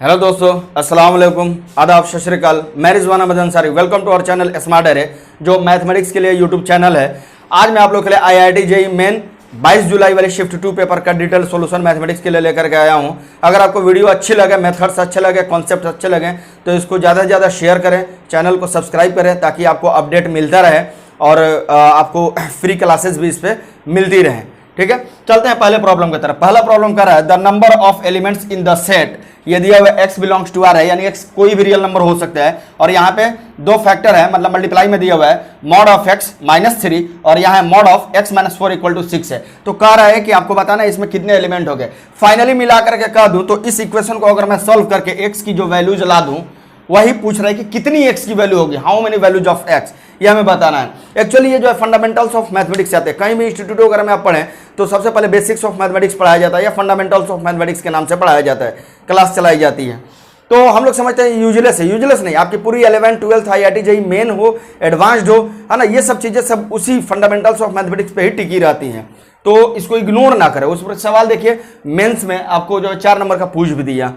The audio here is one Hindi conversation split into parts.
हेलो दोस्तों, अस्सलाम वालेकुम, आदाब, सत श्री अकाल। मैं Rizwan Ahmed Ansari, welcome to our channel smart array, जो मैथमेटिक्स के लिए यूट्यूब चैनल है। आज मैं आप लोग के लिए IIT JEE मेन 22 जुलाई वाले शिफ्ट 2 पेपर का डिटेल सॉल्यूशन मैथमेटिक्स के लिए लेकर के आया हूं। अगर आपको वीडियो अच्छी लगे, मेथड्स अच्छे लगे, कॉन्सेप्ट अच्छे लगे तो इसको ज़्यादा से ज़्यादा शेयर करें, चैनल को सब्सक्राइब करें ताकि आपको अपडेट मिलता रहे और आपको फ्री क्लासेस भी इस पर मिलती रहें। ठीक है, चलते हैं पहले प्रॉब्लम की तरफ। पहला प्रॉब्लम कर रहा है the number of elements in the set. ये दिया हुआ x बिलोंग्स टू r है, यानी x कोई भी रियल नंबर हो सकता है और यहाँ पे दो फैक्टर है, मतलब मल्टीप्लाई में दिया हुआ है मॉड ऑफ x -3 और यहाँ है mod of x -4 equal to 6 है। तो कह रहा है कि आपको बताना है इसमें कितने एलिमेंट हो गए। फाइनली मिला करके कह दूं तो इस इक्वेशन को अगर मैं सॉल्व करके x की जो वैल्यूज ला दूं, वही पूछ रहा है कि कितनी x की वैल्यू होगी, how many values of x, ये हमें बताना है। एक्चुअली ये जो है फंडामेंटल्स ऑफ मैथमेटिक्स आते हैं, कहीं भी इंस्टीट्यूट वगैरह में आप पढ़ें तो सबसे पहले बेसिक्स ऑफ मैथमेटिक्स पढ़ाया जाता है या फंडामेंटल्स ऑफ मैथमेटिक्स के नाम से पढ़ाया जाता है, क्लास चलाई जाती है। तो हम लोग समझते हैं यूजलेस है, यूजलेस नहीं, आपकी पूरी 11th 12th IIT JEE main हो, एडवांस्ड हो, है ना, ये सब चीजें सब उसी फंडामेंटल्स ऑफ मैथमेटिक्स पे ही टिकी रहती हैं। तो इसको इग्नोर ना करें। उस पर सवाल देखिए मेंस में आपको जो 4 नंबर का पूछ भी दिया,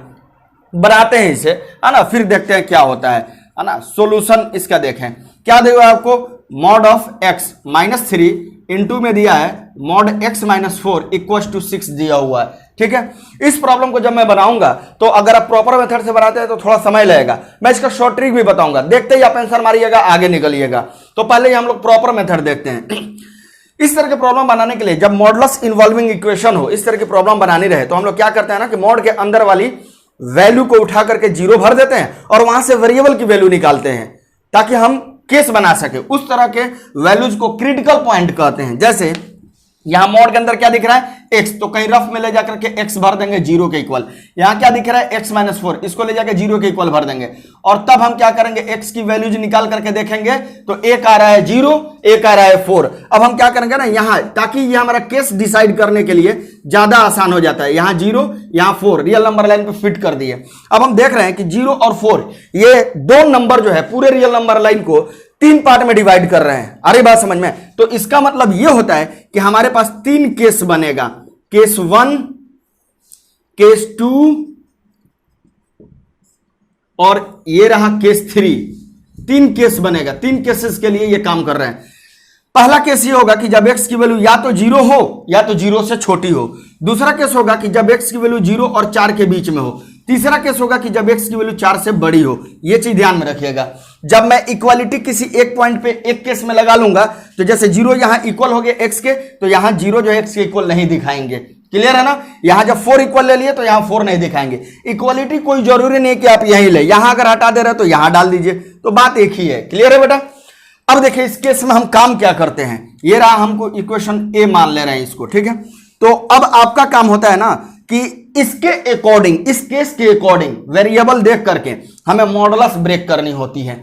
बनाते हैं इसे, है ना, फिर देखते हैं क्या होता है ना। सॉल्यूशन इसका देखें, क्या दिया आपको, मॉड ऑफ x -3 इंटू में दिया है मॉड x -4 इक्वल टू 6 दिया हुआ है। ठीक है, इस प्रॉब्लम को जब मैं बनाऊंगा तो अगर आप प्रॉपर मेथड से बनाते हैं तो थोड़ा समय लगेगा, मैं इसका शॉर्ट ट्रिक भी बताऊंगा, देखते ही आप आंसर मारिएगा, आगे निकलिएगा। तो पहले ही हम लोग प्रॉपर मेथड देखते हैं। इस तरह के प्रॉब्लम बनाने के लिए जब मॉडलस इन्वॉल्विंग इक्वेशन हो, इस तरह की प्रॉब्लम बनानी रहे तो हम लोग क्या करते हैं ना कि मॉड के अंदर वाली वैल्यू को उठा करके 0 भर देते हैं और वहां से वेरिएबल की वैल्यू निकालते हैं ताकि हम केस बना सके। उस तरह के वैल्यूज को क्रिटिकल पॉइंट कहते हैं। जैसे यहां मॉड के अंदर क्या दिख रहा है, x, तो कहीं रफ में ले जाकर के x भर देंगे 0 के इक्वल। यहां क्या दिख रहा है, x -4, इसको ले जाकर 0 के इक्वल भर देंगे और तब हम क्या करेंगे, x की वैल्यूज निकाल करके देखेंगे तो एक आ रहा है 0, एक आ रहा है 4। अब हम क्या करेंगे ना यहां, ताकि ये हमारा केस डिसाइड करने के लिए ज्यादा आसान हो जाता है, यहां 0 यहां 4 रियल नंबर लाइन पे फिट कर दिए। अब हम देख रहे हैं कि 0 और 4 ये दो नंबर जो है पूरे रियल नंबर लाइन को 3 पार्ट में डिवाइड कर रहे हैं। अरे बात समझ में, तो इसका मतलब यह होता है कि हमारे पास 3 केस बनेगा, केस 1, केस 2 और ये रहा केस 3। 3 केस बनेगा, 3 केसेस के लिए ये काम कर रहे हैं। पहला केस ये होगा कि जब x की वैल्यू या तो 0 हो या तो 0 से छोटी हो। दूसरा केस होगा कि जब x की वैल्यू 0 और 4 के बीच में हो। तीसरा केस होगा कि जब x की वैल्यू 4 से बड़ी हो। ये चीज ध्यान में रखिएगा। जब मैं इक्वालिटी किसी एक पॉइंट पे एक केस में लगा लूंगा तो जैसे 0 यहां इक्वल हो गए x के, तो यहां 0 जो है x के इक्वल नहीं दिखाएंगे। क्लियर है ना। यहां जब 4 इक्वल ले लिए तो यहां 4 नहीं दिखाएंगे। इक्वालिटी कोई जरूरी नहीं कि आप यहीं ले, यहां अगर हटा दे रहे तो यहां डाल दीजिए, तो बात एक ही है। क्लियर है बेटा। अब देखिए इस केस में हम काम क्या करते हैं, ये रहा, हमको इक्वेशन ए मान ले रहे हैं इसको। ठीक है, तो अब आपका काम होता है ना कि इसके अकॉर्डिंग, इस केस के अकॉर्डिंग वेरिएबल देख करके हमें मॉडुलस ब्रेक करनी होती है।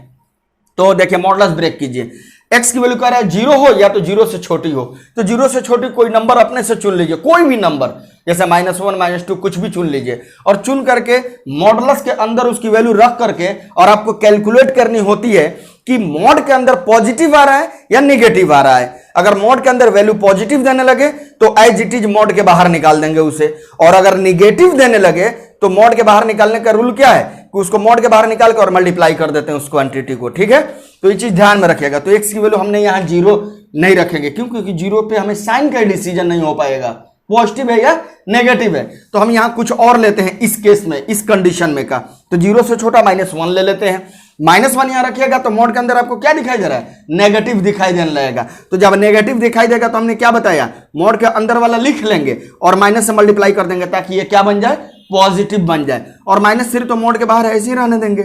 तो देखिए मॉडुलस ब्रेक कीजिए, x की वैल्यू कह रहा है 0 हो या तो 0 से छोटी हो, तो 0 से छोटी कोई नंबर अपने से चुन लीजिए, कोई भी नंबर, जैसे -1 -2 कुछ भी चुन लीजिए और चुन करके मॉडुलस के अंदर उसकी वैल्यू रख करके और आपको कैलकुलेट करनी होती है कि मॉड के अंदर पॉजिटिव आ रहा है या निगेटिव आ रहा है। अगर मॉड के अंदर वैल्यू पॉजिटिव देने लगे तो एज इट इज मॉड के बाहर निकाल देंगे उसे, और अगर निगेटिव देने लगे तो मॉड के बाहर निकालने का रूल क्या है कि उसको मॉड के बाहर निकाल कर और मल्टीप्लाई कर देते हैं उस क्वांटिटी को। ठीक है, तो ये चीज ध्यान में रखिएगा। तो x की वैल्यू हमने यहां 0 नहीं रखेंगे, क्यों, क्योंकि 0 पे हमें साइन का डिसीजन नहीं हो पाएगा, पॉजिटिव है या नेगेटिव है। तो हम यहां कुछ और लेते हैं इस केस में, इस कंडीशन में का, तो 0 से छोटा -1 ले लेते हैं। -1 यहां रखिएगा तो मॉड के अंदर आपको क्या दिखाई दे रहा है, नेगेटिव दिखाई देने लगेगा। तो जब नेगेटिव दिखाई देगा तो हमने क्या बताया, मॉड के अंदर वाला लिख लेंगे और माइनस से मल्टीप्लाई कर देंगे ताकि ये क्या बन जाए, पॉजिटिव बन जाए। और -3 तो मॉड के बाहर ऐसे ही रहने देंगे।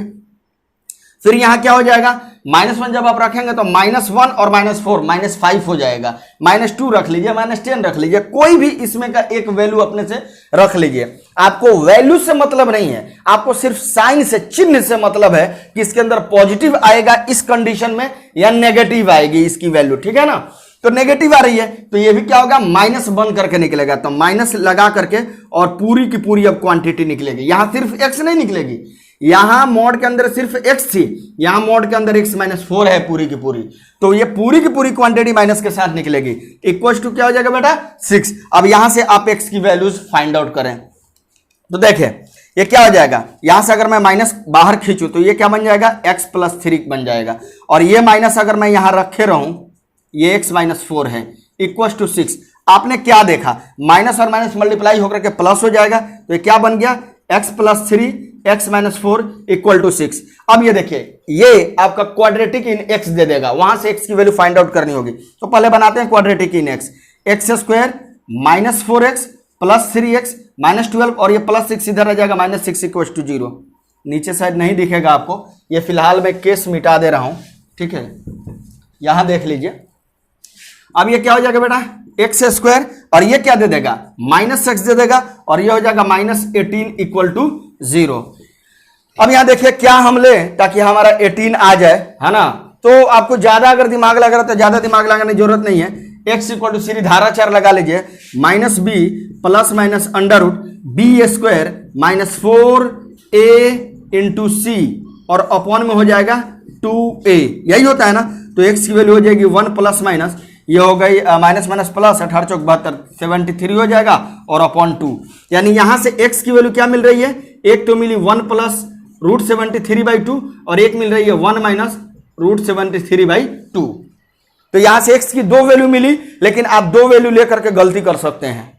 फिर यहां क्या हो जाएगा, -1 जब आप रखेंगे तो -1 और -4 -5 हो जाएगा। -2 रख लीजिए, -10 रख लीजिए, कोई भी इसमें का एक वैल्यू अपने से रख लीजिए। आपको वैल्यू से मतलब नहीं है, आपको सिर्फ साइन से, चिन्ह से मतलब है कि इसके अंदर पॉजिटिव आएगा इस कंडीशन में या नेगेटिव आएगी इसकी वैल्यू। ठीक है ना, तो नेगेटिव आ रही है तो ये भी क्या होगा, -1 करके निकलेगा। तो माइनस लगा करके और पूरी की पूरी अब क्वांटिटी निकलेगी। यहां सिर्फ x नहीं निकलेगी, यहां मॉड के अंदर सिर्फ x थी, यहां मॉड के अंदर x -4 है पूरी की पूरी, तो ये पूरी की पूरी क्वांटिटी माइनस के साथ निकलेगी। इक्वल टू क्या हो जाएगा बेटा, 6। अब यहां से आप x की वैल्यूज फाइंड आउट करें। तो देखिए ये क्या हो जाएगा, यहां से अगर मैं माइनस बाहर खींचूं तो ये क्या बन जाएगा, x प्लस 3 बन जाएगा। और ये माइनस अगर मैं यहां रखे रहूं, ये x माइनस 4 है इक्वल टू 6। आपने क्या देखा, माइनस और माइनस मल्टीप्लाई होकर के प्लस हो जाएगा, तो ये क्या बन गया, x plus 3 x minus 4 equal to 6। अब ये देखिए, ये आपका क्वाड्रेटिक इन x दे देगा, वहां से x की वैल्यू फाइंड आउट करनी होगी। तो पहले बनाते हैं quadratic in x, x square minus 4x plus 3x minus 12, और ये प्लस 6 इधर आ जाएगा, माइनस 6 इक्वल टू 0। नीचे साइड नहीं दिखेगा आपको, ये फिलहाल मैं केस मिटा दे रहा हूं, ठीक है, यहां देख लीजिए। अब ये क्या हो जाएगा बेटा, एक्स स्क्वायर, और ये क्या दे देगा, माइनस एक्स दे देगा, और ये हो जाएगा माइनस 18 इक्वल टू 0। अब यहां देखिए क्या हम ले ताकि हमारा 18 आ जाए, है ना। तो आपको ज्यादा अगर दिमाग लग रहा है तो ज्यादा दिमाग लगाने की जरूरत नहीं है। एक्स इक्वल टू सीधी धाराचार लगा लीजिए, minus b plus minus under root b square minus 4a into c, और अपॉन में हो जाएगा 2a, यही होता है ना। तो एक्स की वैल्यू हो जाएगी 1 प्लस माइनस, ये हो गई माइनस माइनस प्लस 18 चौक 72 73 हो जाएगा, और अपॉन 2। यानी यहां से x की वैल्यू क्या मिल रही है, एक तो मिली 1 प्लस रूट 73/2, और एक मिल रही है 1 माइनस रूट 73/2। तो यहां से x की दो वैल्यू मिली, लेकिन आप दो वैल्यू लेकर के गलती कर सकते हैं।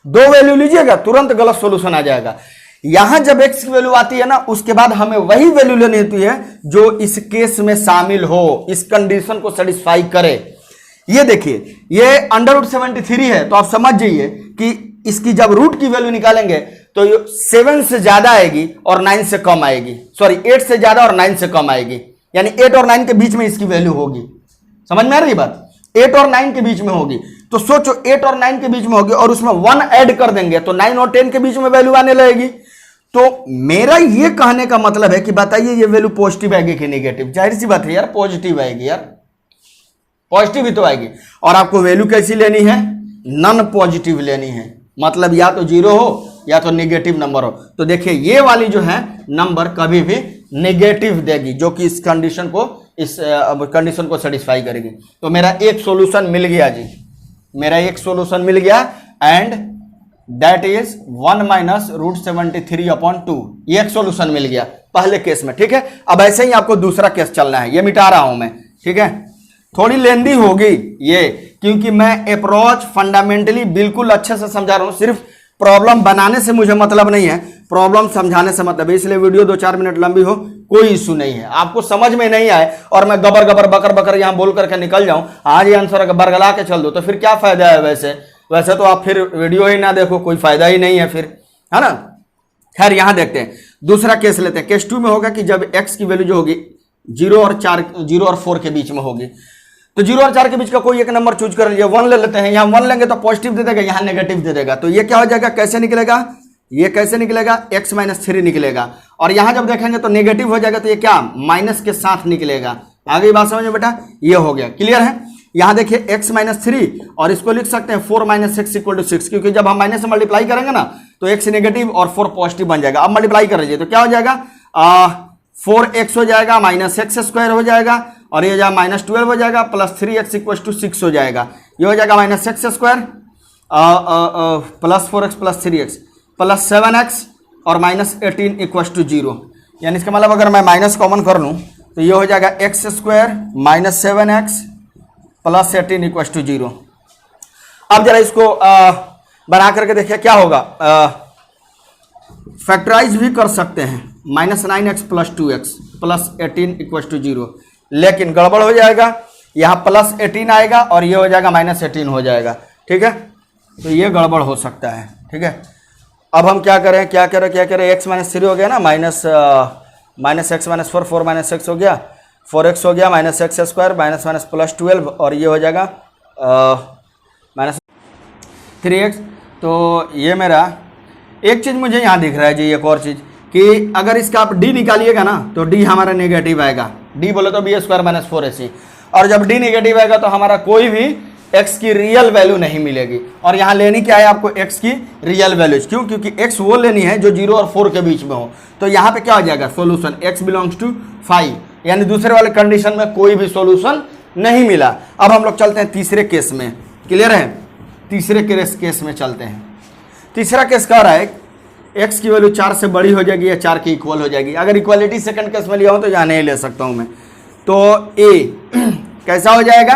दो वैल्यू लीजिएगा तुरंत गलत सॉल्यूशन आ जाएगा। यहां जब x की वैल्यू आती है ना, उसके बाद हमें वही वैल्यू लेनी होती है जो इस केस में शामिल हो, इस कंडीशन को सेटिस्फाई करे। ये देखिए, ये अंडर रूट 73 है, तो आप समझ जाइए कि इसकी जब रूट की वैल्यू निकालेंगे तो 7 से ज्यादा आएगी और 9 से कम आएगी, सॉरी 8 से ज्यादा और 9 से कम आएगी, यानी 8 और 9 के बीच में इसकी वैल्यू होगी। समझ में आ रही बात, 8 और 9 के बीच में होगी। तो सोचो 8 और 9 के बीच में होगी, और उसमें 1 ऐड कर देंगे तो 9 और 10 के बीच में वैल्यू आने लगेगी। तो मेरा ये कहने का मतलब है कि बताइए ये वैल्यू पॉजिटिव आएगी कि नेगेटिव। जाहिर सी बात है यार, पॉजिटिव आएगी यार, पॉजिटिव ही तो आएगी। और आपको वैल्यू कैसी लेनी है, नॉन पॉजिटिव लेनी है, मतलब या तो 0 हो या तो नेगेटिव नंबर हो। तो देखिए ये वाली जो है नंबर कभी भी नेगेटिव देगी, जो कि इस कंडीशन को सेटिस्फाई करेगी। तो मेरा एक सॉल्यूशन मिल गया जी, मेरा एक सॉल्यूशन मिल गया, and that is 1 minus root 73/2। ये एक सॉल्यूशन मिल गया पहले केस में, ठीक है। अब ऐसे ही आपको दूसरा केस चलना है, ये मिटा रहा हूं मैं, ठीक है। थोड़ी लेंदी होगी ये, क्योंकि मैं अप्रोच फंडामेंटली बिल्कुल अच्छे से समझा रहा हूं। सिर्फ प्रॉब्लम बनाने से मुझे मतलब नहीं है, प्रॉब्लम समझाने से मतलब है। इसलिए वीडियो 2-4 मिनट लंबी हो कोई इशू नहीं है। आपको समझ में नहीं आए और मैं गबर गबर बकर बकर यहां बोल करके निकल जाऊं, आज ये आंसर बरगला के चल दो, तो फिर क्या फायदा है। वैसे तो आप फिर वीडियो ही ना देखो, कोई फायदा ही नहीं है फिर, है ना। खैर यहां देखते हैं, दूसरा केस लेते हैं। केस 2 में होगा कि जब x की वैल्यू जो होगी 0 और 4 के बीच में होगी, तो 0 और 4 के बीच का कोई एक नंबर चूज कर लीजिए। 1 ले लेते हैं, यहां 1 लेंगे तो पॉजिटिव दे देगा, यहां नेगेटिव दे देगा। तो ये क्या हो जाएगा, कैसे निकलेगा, ये कैसे निकलेगा, x माइनस 3 निकलेगा। और यहां जब देखेंगे तो नेगेटिव हो जाएगा, तो ये क्या माइनस के साथ निकलेगा। आगे बात समझ में बेटा, ये हो गया, क्लियर है। यहां देखिए x माइनस 3, और इसको लिख सकते हैं 4 माइनस एक्स इक्वल टू 6, क्योंकि जब हम माइनस से मल्टीप्लाई करेंगे ना तो x नेगेटिव और 4 पॉजिटिव बन जाएगा। अब मल्टीप्लाई कर लीजिए तो क्या हो जाएगा, 4x हो जाएगा माइनस एक्स स्क्वायर हो जाएगा, और ये जाएगा माइनस 12 हो जाएगा, प्लस 3x इक्वल टू 6 हो जाएगा। ये हो जाएगा minus x square plus 4x plus 3x plus 7x और माइनस 18 इक्वल टू 0। यानी इसका मतलब अगर मैं माइनस कॉमन कर लूँ तो ये हो जाएगा x square minus 7x plus 18 equal to 0। अब जरा इसको बना करके देखिए क्या होगा। फैक्टराइज भी कर सकते हैं, minus 9x plus 2x plus 18 equal to 0, लेकिन गड़बड़ हो जाएगा, यहाँ प्लस 18 आएगा और ये हो जाएगा माइनस 18 हो जाएगा, ठीक है। तो ये गड़बड़ हो सकता है, ठीक है। अब हम क्या करें, x माइनस 3 हो गया ना, minus x minus 4, 4 minus x हो गया, 4x हो गया minus x square minus minus plus 12, और ये हो जाएगा माइनस 3x। तो ये मेरा एक चीज़ मुझे यहाँ दिख रहा है जी, एक और चीज़ कि अगर इसका आप d निकालिएगा ना तो d हमारा नेगेटिव आएगा। d बोले तो बी स्क्वायर माइनस 4ac, और जब d नेगेटिव आएगा तो हमारा कोई भी x की रियल वैल्यू नहीं मिलेगी। और यहाँ लेनी क्या है आपको, x की रियल वैल्यूज। क्यों, क्योंकि x वो लेनी है जो 0 और 4 के बीच में हो। तो यहाँ पे क्या हो जाएगा सॉल्यूशन, x बिलोंग्स टू 5, यानी दूसरे वाले कंडीशन में कोई भी सॉल्यूशन नहीं मिला। अब हम लोग चलते हैं तीसरे केस में, क्लियर है। तीसरे केस में चलते हैं। तीसरा केस कह रहा है x की वैल्यू 4 से बड़ी हो जाएगी या 4 के इक्वल हो जाएगी। अगर इक्वालिटी सेकंड केस में लिया हो तो यहाँ नहीं ले सकता हूँ मैं। तो a कैसा हो जाएगा,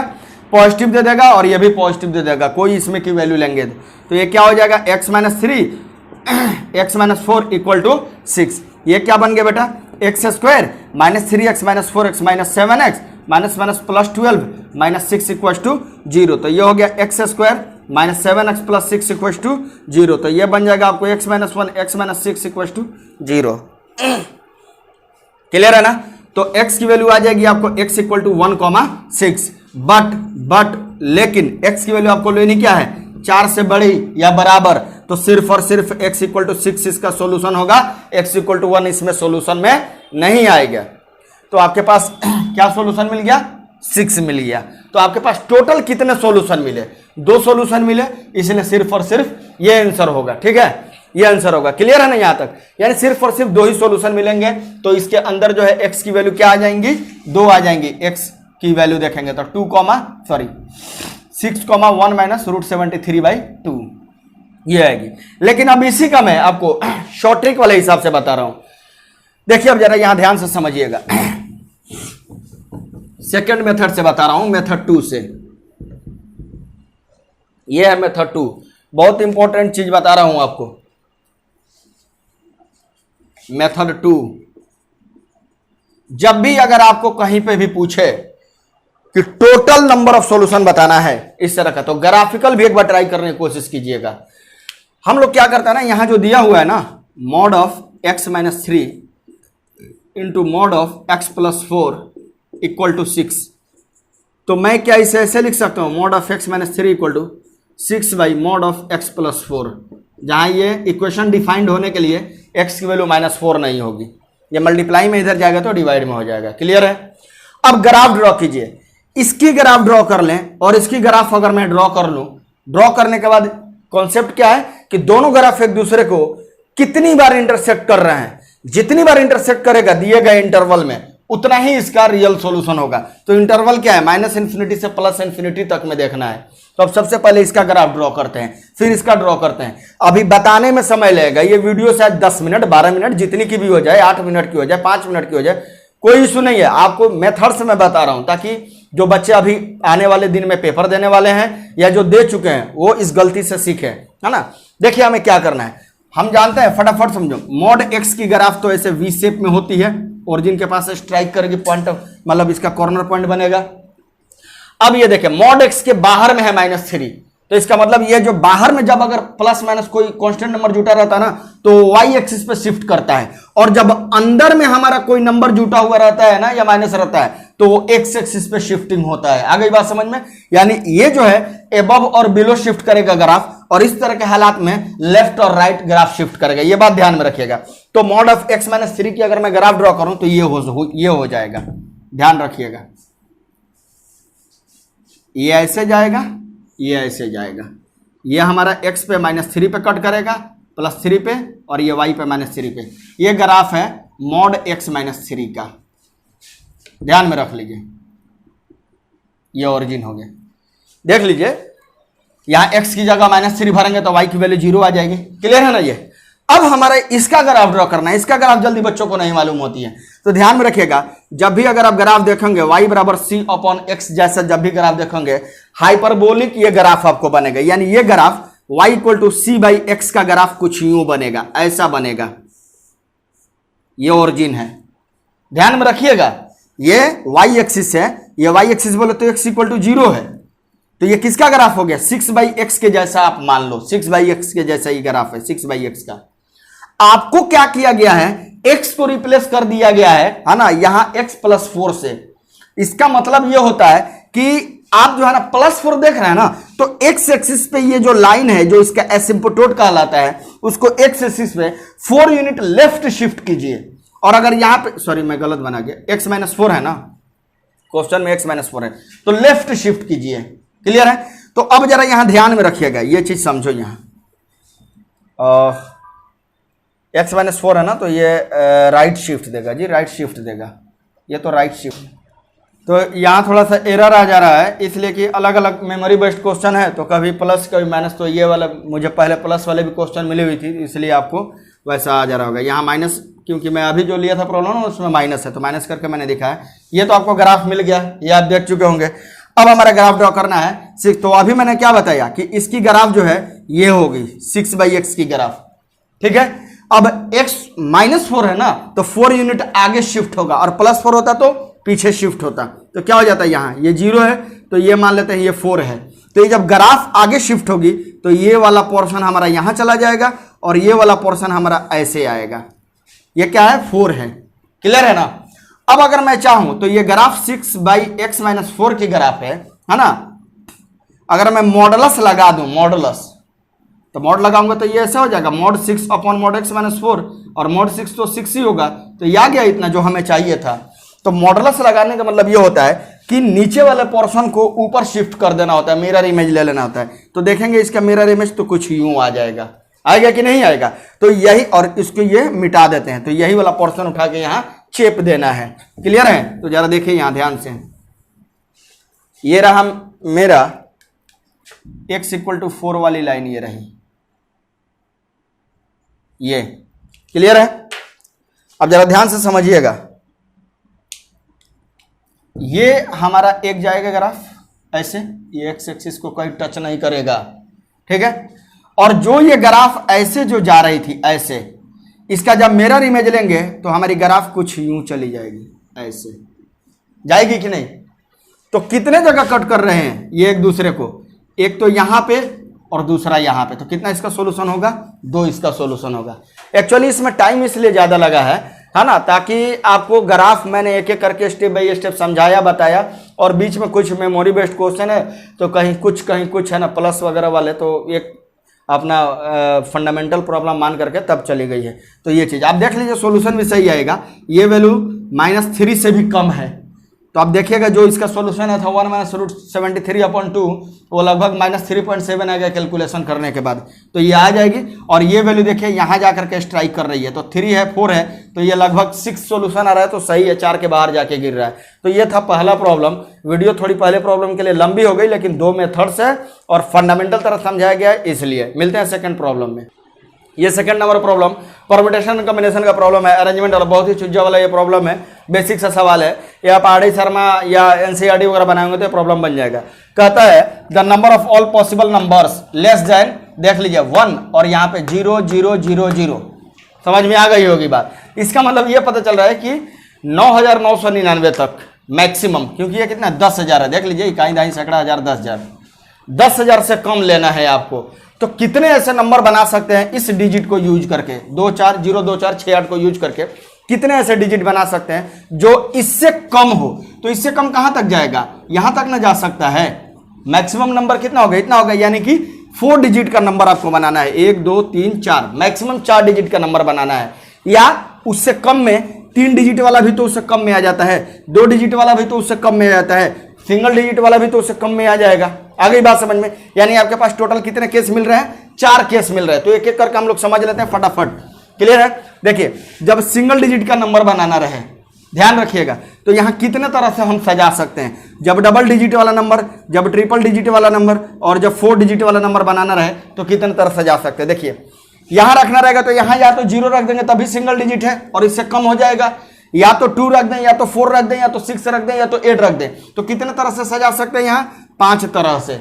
पॉजिटिव दे देगा और ये भी पॉजिटिव दे देगा, कोई इसमें की वैल्यू लेंगे तो ये क्या हो जाएगा, x minus 3 x minus 4 equal to 6। ये क्या बन गया बेटा, x square minus 3x minus 4x minus 7x minus minus plus 12 minus 6 equal to 0। तो ये हो गया x square minus 7x plus 6 equal to 0। तो ये बन जाएगा आपको x minus 1 x minus 6 equal to 0। Clear है ना। तो x की वैल्यू आ जाएगी आपको x इक्वल टू 1,6। बट लेकिन x की वैल्यू आपको लेनी क्या है, 4 से बड़ी या बराबर। तो सिर्फ और सिर्फ x इक्वल टू 6 इसका सॉल्यूशन होगा, x इक्वल टू 1 इसमें सॉल्यूशन में नहीं आएगा। तो आपके पास क्या सॉल्यूशन मिल गया, 6 मिल गया। तो आपके पास टोटल कितने सॉल्यूशन मिले, 2 सॉल्यूशन मिले, इसलिए सिर्फ और सिर्फ ये आंसर होगा। ठीक है, ये आंसर होगा। क्लियर है ना यहाँ तक, यानी सिर्फ और सिर्फ 2 ही सॉल्यूशन मिलेंगे। तो इसके अंदर जो है x की वैल्यू क्या आ जाएंगी, 2 आ जाएंगी। x की वैल्यू देखेंगे तो 6,1 माइनस रूट 73/2 ये आएगी। लेकिन अब इसी का मैं आपको शॉर्ट ट्रिक वाले हिसाब से बता रहा हूं। देखिए अब जरा यहां ध्यान से समझिएगा, सेकंड मेथड से बता रहा हूं, मेथड 2 से। ये है मेथड 2, बहुत इंपॉर्टेंट चीज बता रहा हूं आपको। मेथड 2, जब भी अगर आपको कहीं पे भी पूछे कि टोटल नंबर ऑफ सॉल्यूशन बताना है इस तरह का, तो ग्राफिकल भी एक बार ट्राई करने की कोशिश कीजिएगा। हम लोग क्या करते हैं ना, यहां जो दिया हुआ है ना, mod of x minus 3 into mod of x plus 4 equal to 6। तो मैं क्या इसे ऐसे लिख सकता हूं, mod of x minus 3 equal to 6 by mod of x plus 4, जहां ये इक्वेशन डिफाइंड होने के लिए x की वैल्यू -4 नहीं होगी, ये मल्टीप्लाई में इधर जाएगा तो डिवाइड में हो जाएगा। क्लियर है। अब ग्राफ ड्रॉ कीजिए, इसकी ग्राफ ड्रॉ कर लें और इसकी ग्राफ अगर मैं ड्रॉ कर लूं, ड्रॉ करने के बाद कॉन्सेप्ट क्या है कि दोनों ग्राफ एक दूसरे को कितनी बार इंटरसेक्ट कर रहे हैं, जितनी बार इंटरसेक्ट करेगा दिए गए इंटरवल में उतना ही इसका रियल सॉल्यूशन होगा। तो इंटरवल क्या है, -∞ से +∞ तक में देखना है। तो अब सबसे पहले इसका ग्राफ ड्रॉ करते हैं, फिर इसका ड्रॉ करते हैं। अभी बताने में समय लगेगा, ये वीडियो शायद 10 मिनट 12 मिनट जितनी की भी हो जाए, 8 मिनट की हो जाए, 5 मिनट की हो जाए, कोई इशू नहीं है। आपको मेथड से मैं बता रहा हूं ताकि जो बच्चे अभी आने वाले दिन में पेपर देने वाले हैं या जो दे चुके हैं वो इस गलती से सीखे, है ना। देखिए हमें क्या करना है, हम जानते हैं, फटाफट समझो। मॉड x की ग्राफ तो ऐसे वी शेप में होती है, ओरिजिन के पास स्ट्राइक करेगी, पॉइंट मतलब इसका कॉर्नर पॉइंट बनेगा। अब ये देखें मॉड x के बाहर में है -3, तो इसका मतलब ये जो बाहर में जब अगर प्लस माइनस कोई कांस्टेंट नंबर जुटा रहता है ना तो y एक्सिस पे शिफ्ट करता है, और जब अंदर में हमारा कोई नंबर जुटा हुआ रहता है ना या माइनस रहता है तो वो x एक्सिस पे शिफ्टिंग होता है। आ गई बात समझ में। यानी ये जो है एबव और बिलो शिफ्ट करेगा ग्राफ, और इस तरह के हालात में लेफ्ट और राइट ग्राफ शिफ्ट करेगा। ये बात ध्यान में रखिएगा। तो मॉड ऑफ x माइनस 3 की अगर मैं ग्राफ ड्रॉ करूं तो ये हो जाएगा, ध्यान रखिएगा। ये ऐसे जाएगा, ये ऐसे जाएगा, ये हमारा x पे -3 पे कट करेगा, +3 पे, और ये y पे -3 पे। ये ग्राफ है मॉड x -3 का, ध्यान में रख लीजिए। ये ओरिजिन हो गया, देख लीजिए। यहां x की जगह -3 भरेंगे तो y की वैल्यू 0 आ जाएगी। क्लियर है ना। ये अब हमारे इसका ग्राफ ड्रॉ करना है। इसका ग्राफ जल्दी बच्चों को नहीं मालूम होती है, तो ध्यान में रखिएगा। जब भी अगर आप ग्राफ देखेंगे y बराबर c/x जैसा जब भी ग्राफ देखेंगे, हाइपरबोलिक ये ग्राफ आपको बनेगा। यानी ये ग्राफ y = c/x का ग्राफ कुछ यूं बनेगा, ऐसा बनेगा। ये ओरिजिन है, ध्यान में रखिएगा। ये y एक्सिस है, ये y एक्सिस बोले तो x = 0 है। तो ये किसका ग्राफ हो गया, 6/x के जैसा आप मान लो, 6/x के जैसा ही ग्राफ है, 6/x का। आपको क्या किया गया है, x को रिप्लेस कर दिया गया है ना, यहां x + 4 से। इसका मतलब यह होता है कि आप जो है ना +4 देख रहे हैं ना, तो x एक्सिस पे ये जो लाइन है जो इसका एसिम्पोटोट कहलाता है, उसको x एक्सिस पे 4 यूनिट लेफ्ट शिफ्ट कीजिए। और अगर यहां पे, सॉरी मैं गलत बना गया, x -4 है ना, क्वेश्चन में x -4 है, तो लेफ्ट शिफ्ट कीजिए। क्लियर है। तो अब जरा यहां ध्यान में रखिएगा, ये चीज समझो। यहां x -4 है ना, तो ये राइट शिफ्ट देगा जी, राइट शिफ्ट देगा। ये तो राइट शिफ्ट, तो यहाँ थोड़ा सा एरर आ जा रहा है, इसलिए कि अलग अलग मेमोरी बेस्ड क्वेश्चन है, तो कभी प्लस कभी माइनस। तो ये वाला मुझे पहले प्लस वाले भी क्वेश्चन मिली हुई थी, इसलिए आपको वैसा आ जा रहा होगा। यहाँ माइनस, क्योंकि मैं अभी जो लिया था प्रॉब्लम उसमें माइनस है, तो माइनस करके मैंने दिखा है। ये तो आपको ग्राफ मिल गया, ये आप देख चुके होंगे। अब हमारा ग्राफ ड्रॉ करना है 6। तो अभी मैंने क्या बताया कि इसकी ग्राफ जो है ये होगी 6/x की ग्राफ, ठीक है। अब x -4 है ना, तो 4 यूनिट आगे शिफ्ट होगा, और +4 होता तो पीछे शिफ्ट होता। तो क्या हो जाता है, यहाँ ये 0 है तो ये मान लेते हैं ये 4 है। तो ये जब ग्राफ आगे शिफ्ट होगी तो ये वाला पोर्शन हमारा यहाँ चला जाएगा और ये वाला पोर्शन हमारा ऐसे आएगा। ये क्या है, 4 है, क्लियर है ना। अब अगर मैं चाहूं तो ये ग्राफ 6/x-4 की ग्राफ है ना। अगर मैं मॉडुलस लगा दूं, मॉडुलस, तो मॉड लगाऊंगा तो ये ऐसा हो जाएगा mod 6/mod x-4, और mod 6 तो 6 ही होगा। तो ये आ गया इतना जो हमें चाहिए था। तो मॉडुलस लगाने का मतलब ये होता है कि नीचे वाले पोर्शन को ऊपर शिफ्ट कर देना होता है, मिरर इमेज ले लेना होता है। तो देखेंगे इसका मिरर इमेज तो कुछ यूं आ जाएगा, आएगा कि नहीं आएगा। तो यही, और इसको ये मिटा देते हैं, तो यही वाला पोर्शन उठा के यहाँ चेप देना है, क्लियर है। तो जरा देखिए यहाँ ध्यान से, ये रहा मेरा x = 4 वाली लाइन, ये रही, ये क्लियर है। अब जरा ध्यान से समझिएगा, ये हमारा एक जाएगा ग्राफ ऐसे, ये एक्स एक्सिस को कोई टच नहीं करेगा, ठीक है। और जो ये ग्राफ ऐसे जो जा रही थी ऐसे, इसका जब मिरर इमेज लेंगे तो हमारी ग्राफ कुछ यूं चली जाएगी, ऐसे जाएगी कि नहीं। तो कितने जगह कट कर रहे हैं ये एक दूसरे को, एक तो यहां पे और दूसरा यहाँ पे। तो कितना इसका सोल्यूशन होगा, 2 इसका सोल्यूशन होगा। एक्चुअली इसमें टाइम इसलिए ज़्यादा लगा है ना, ताकि आपको ग्राफ मैंने एक एक करके स्टेप बाय स्टेप समझाया, बताया, और बीच में कुछ मेमोरी बेस्ड क्वेश्चन है, तो कहीं कुछ है ना प्लस वगैरह वाले, तो एक अपना फंडामेंटल प्रॉब्लम मान करके तब चली गई है। तो ये चीज़ आप देख लीजिए, सोल्यूशन भी सही आएगा। ये वैल्यू -3 से भी कम है, तो आप देखिएगा जो इसका सॉल्यूशन है था 1 - √73/2, वो लगभग -3.7 आएगा कैलकुलेशन करने के बाद। तो ये आ जाएगी, और ये वैल्यू देखिए यहाँ जाकर के स्ट्राइक कर रही है, तो 3 है 4 है, तो ये लगभग 6 सॉल्यूशन आ रहा है, तो सही है, 4 के बाहर जाके गिर रहा है। तो ये था पहला प्रॉब्लम। वीडियो थोड़ी पहले प्रॉब्लम के लिए लंबी हो गई, लेकिन 2 मेथड्स है और फंडामेंटल तरह समझाया गया है, इसलिए। मिलते हैं सेकेंड प्रॉब्लम में। ये second number problem permutation combination का प्रॉब्लम है, अरेंजमेंट वाला, बहुत ही चुज्जा वाला ये प्रॉब्लम है, बेसिक सा सवाल है। ये आप आर डी शर्मा या एनसीईआरटी वगैरह बनाएंगे तो प्रॉब्लम बन जाएगा। कहता है the number of all possible numbers less than, देख लीजिए 1 और यहाँ पे 0 0 0 0। समझ में आ गई होगी बात। इसका मतलब ये पता चल रहा है कि 9,999 तक मैक्सिमम, क्योंकि ये कितना 10,000 है, देख लीजिए इकाई दाई सैकड़ा हजार 10,000, 10,000 से कम लेना है आपको। तो कितने ऐसे नंबर बना सकते हैं इस डिजिट को यूज करके, 2402468 को यूज करके कितने ऐसे डिजिट बना सकते हैं जो इससे कम हो। तो इससे कम कहां तक जाएगा, यहां तक ना जा सकता है। मैक्सिमम नंबर कितना होगा, इतना होगा, यानी कि 4 डिजिट का नंबर आपको बनाना है, 1 2 3 4, मैक्सिमम 4 डिजिट का नंबर बनाना है। या उससे कम में 3 डिजिट वाला भी तो उससे कम में आ जाता है, 2 डिजिट वाला भी तो उससे कम में आ जाता है, सिंगल डिजिट वाला भी तो उससे कम में आ जाएगा। आ गई बात समझ में। यानी आपके पास टोटल कितने केस मिल रहे हैं, 4 केस मिल रहे हैं। तो एक एक करके हम लोग समझ लेते हैं फटाफट, क्लियर है। देखिए जब सिंगल डिजिट का नंबर बनाना रहे, ध्यान रखिएगा, तो यहां कितने तरह से हम सजा सकते हैं। जब डबल डिजिट वाला नंबर, जब ट्रिपल डिजिट वाला नंबर, और जब 4 डिजिट वाला नंबर बनाना रहे तो कितने तरह सजा सकते हैं। देखिए यहां रखना रहेगा तो यहां या तो 0 रख देंगे तभी सिंगल डिजिट है और इससे कम हो जाएगा, या तो 2 रख दें, या तो 4 रख दें, या तो 6 रख दें, या तो 8 रख दें। तो कितने तरह से सजा सकते हैं, यहां 5 तरह से,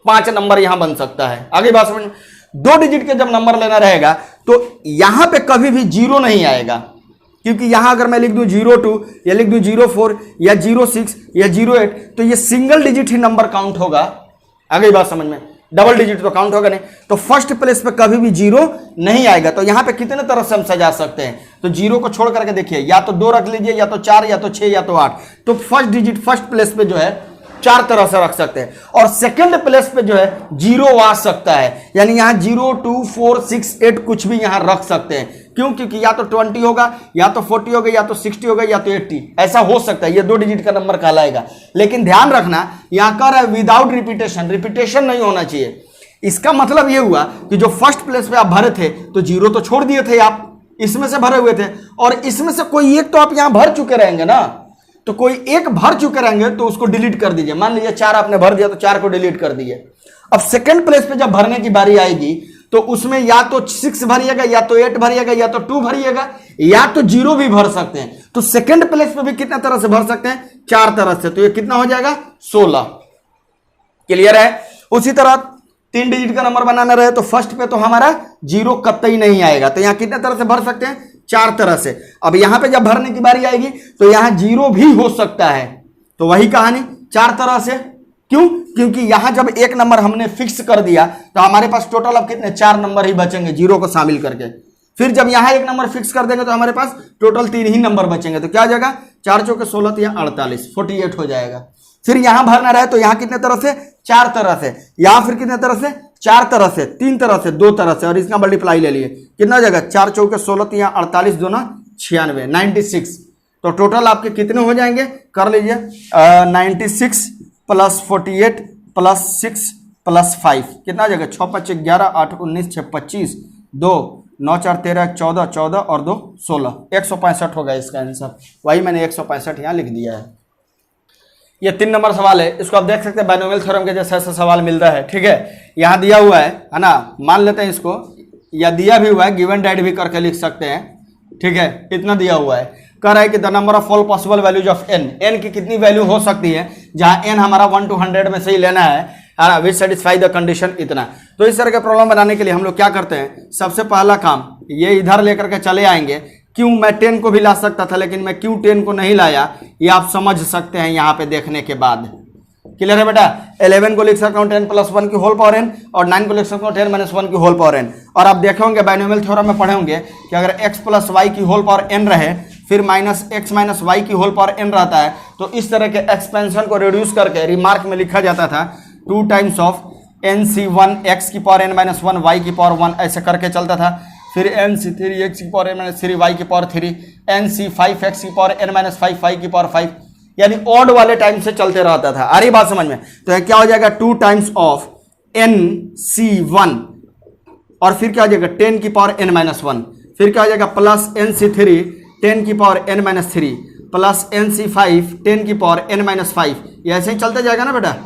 5 नंबर यहां बन सकता है। आगे बात समझ। 2 डिजिट के जब नंबर लेना रहेगा तो यहां पे कभी भी 0 नहीं आएगा, क्योंकि यहां अगर मैं लिख दूं 02 या लिख दूं 04 या 06 या 08 तो ये सिंगल डिजिट ही नंबर काउंट होगा। आगे बात समझ में। डबल डिजिट तो काउंट होगा नहीं। तो फर्स्ट प्लेस पे कभी भी 0 नहीं आएगा। तो यहां पे कितने तरह से हम सजा सकते हैं, तो 0 को छोड़ करके देखिए, या तो 2 रख लीजिए, या तो 4, या तो 6, या तो 8। तो फर्स्ट डिजिट फर्स्ट प्लेस पे जो है 4 तरह से रख सकते हैं, और सेकंड प्लेस पे जो है 0 आ सकता है, यानी यहां 0 2 4 6 8 कुछ भी यहां रख सकते हैं। क्यों, क्योंकि या तो 20 होगा, या तो 40 होगा, या तो 60 होगा, या तो 80, ऐसा हो सकता है। ये 2 डिजिट का नंबर कहलाएगा। लेकिन ध्यान रखना यहां कर है विदाउट रिपीटेशन, रिपीटेशन नहीं होना चाहिए। इसका मतलब ये हुआ कि जो फर्स्ट प्लेस पे आप भरे थे तो 0 तो छोड़ दिए थे आप, इसमें से भरे हुए थे, और इसमें से कोई एक तो आप यहां भर चुके रहेंगे ना, तो कोई एक भर चुके रहेंगे तो उसको डिलीट कर दीजिए। मान लीजिए 4 आपने भर दिया तो 4 को डिलीट कर दिए। अब सेकंड प्लेस पे जब भरने की बारी आएगी तो उसमें या तो 6 भरिएगा, या तो 8 भरिएगा, या तो 2 भरिएगा, या तो 0 भी भर सकते हैं। तो सेकंड प्लेस पे भी कितना तरह से भर सकते हैं? 4 तरह से। तो ये कितना हो जाएगा? 16। क्लियर है? उसी तरह 3 डिजिट का नंबर बनाना रहे तो फर्स्ट पे तो हमारा 0 कतई नहीं आएगा। तो यहां कितने तरह से भर सकते हैं? 4 तरह से। अब यहां पे जब भरने की बारी आएगी तो यहां 0 भी हो सकता है। तो वही कहानी 4 तरह से। क्यों? क्योंकि यहां जब एक नंबर हमने फिक्स कर दिया तो हमारे पास टोटल अब कितने? 4 नंबर ही बचेंगे 0 को शामिल करके। फिर जब यहां एक नंबर फिक्स कर देंगे तो हमारे पास टोटल 3 ही नंबर बचेंगे। तो क्या आ जाएगा? 4 चौके 16 या 48, 48 हो जाएगा। फिर यहां भरना रहे तो यहां कितने तरह से? 4 तरह से। यहां फिर कितने तरह से? 4 तरह से, 3 तरह से, 2 तरह से, और इसका मल्टीप्लाई ले लिए। कितना हो जाएगा? 4 चौके 16 या 48, दोनों 96, 96। तो टोटल आपके कितने हो जाएंगे? कर लीजिए 96 प्लस 48 प्लस 6 प्लस 5 कितना आ जाएगा? 6 5 11 8 19 6 25 2 9 4 13 14 14 और 2 16, 165 होगा इसका आंसर। वही मैंने 165 यहाँ लिख दिया है। ये 3 नंबर सवाल है, इसको आप देख सकते हैं बाइनोमियल थ्योरम के जैसा ऐसा सवाल मिलता है। ठीक है, यहाँ दिया हुआ है ना, मान लेते हैं इसको, या दिया भी हुआ है, गिवन डेट भी करके लिख सकते हैं। ठीक है, इतना दिया हुआ है। कह रहा है कि the number of all possible values of n की कितनी वैल्यू हो सकती है, जहां एन हमारा 1 to 100 में से ही लेना है, विच सेटिस्फाई द कंडीशन इतना। तो इस तरह के प्रॉब्लम बनाने के लिए हम लोग क्या करते हैं? सबसे पहला काम ये इधर लेकर के चले आएंगे। क्यों मैं 10 को भी ला सकता था, लेकिन मैं क्यों 10 को नहीं लाया ये आप समझ सकते हैं यहाँ पे देखने के बाद। क्लियर है बेटा? 11 को लिख सकता हूँ 10 + 1 की होल पावर n, और 9 को लिख सकता हूँ 10 - 1 की होल पावर n। और आप देखेंगे बाइनोमियल थ्योरम में पढ़े होंगे कि अगर x + y की होल पावर n रहे, फिर -x - y की होल पावर n रहता है, तो इस तरह के एक्सपेंशन को रिड्यूस करके रिमार्क में लिखा जाता था 2 टाइम्स ऑफ nc1 x की पावर n - 1 y की पावर 1, ऐसे करके चलता था। फिर nc3 x की पावर n - 3 y की पावर 3, nc5 x की पावर n - 5 y की पावर 5, यानी ऑड वाले टाइम से चलते रहता था। आ रही बात समझ में? तो क्या हो जाएगा? 2 टाइम्स ऑफ nc1, और फिर क्या हो जाएगा? 10 की पावर n - 1, फिर क्या हो जाएगा? प्लस nc3 10 की पावर n - 3 प्लस nc5 10 की पावर n - 5, ये ऐसे ही चलते जाएगा ना बेटा।